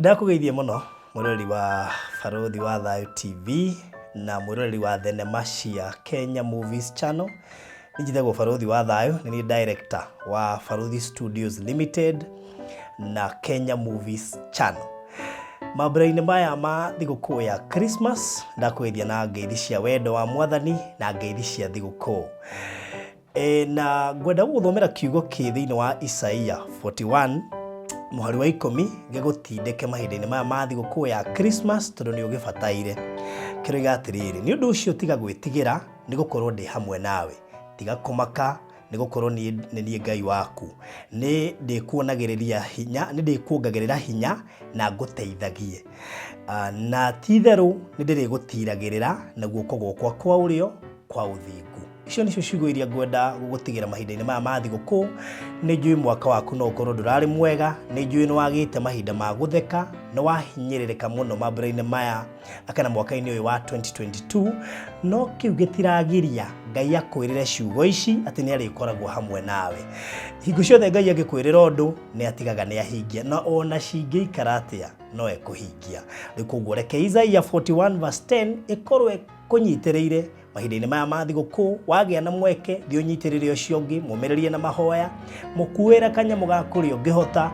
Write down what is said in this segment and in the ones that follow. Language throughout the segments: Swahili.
Ndakugeithie muno murori wa Baruthi wa Thayu TV na murori wa thenema cia Kenya Movies Channel. Nijithagwo Baruthi wa Thayu, ni director wa Baruthi Studios Limited na Kenya Movies Channel. Mambura-inĩ maya ma thigũkũ ya Christmas ndakugeithia na ngeithi cia wendo wa Mwathani na ngeithi cia thigũkũ. Na ngwenda gũthomera kiugo kĩ thĩinĩ wa Isaia 41 muhari wa 10 gĩgũtindĩke mahinda-inĩ maya ma thigũkũ ya Christmas tondũ nĩ ũgĩbataire. Kĩroiga atĩrĩrĩ, nĩ ũndũ ũcio tiga gwĩtigĩra nĩ gũkorwo ndĩ hamwe nawe, tiga kũmaka nĩ gũkorwo nĩ niĩ Ngai waku, nĩ ndĩkuonagĩrĩria hinya, nĩ ndĩkuongagĩrĩra hinya na ngũteithagie, na ti-itherũ nĩ ndĩrĩgũtiragĩrĩra na guoko gwakwa kwa ũrĩo kwa ũthingu. Icio nĩcio ciugo iria ngwenda gũgũtigĩra mahinda-inĩ maya ma thigũkũ. Nĩ njũĩ mwaka waku no ũkorwo ndũrarĩ mwega, nĩ njũĩ nĩ wagĩte mahinda ma gũtheka, nĩ wahinyĩrĩrĩka mũno mambura-inĩ maya kana mwaka-inĩ ũyũ wa 2022, no kĩu gĩtiragiria Ngai akwĩrĩre ciugo ici atĩ nĩ arĩkoragwo hamwe nawe. Hingo ciothe Ngai angĩkwĩrĩra ũndũ nĩ atigaga nĩ ahingia, na ona cingĩikara atĩa no ekũhingia. Rĩu koguo reke Isaia 41 verse 10 ĩkorwo kũnyitĩrĩire mahinda-inĩ maya ma thigũkũ. Wagĩa na mweke thiĩ ũnyitĩrĩre ũcio ũngĩ, mũmĩrĩrie na mahoya, mũkuĩre kanyamũ ga kũrĩa ũngĩhota,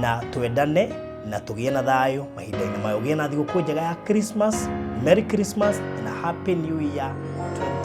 na twendane na tũgĩe na thayũ mahinda-inĩ maya. Ũgĩe na thigũkũ njega ya Christmas. Merry Christmas and a Happy New Year 2022.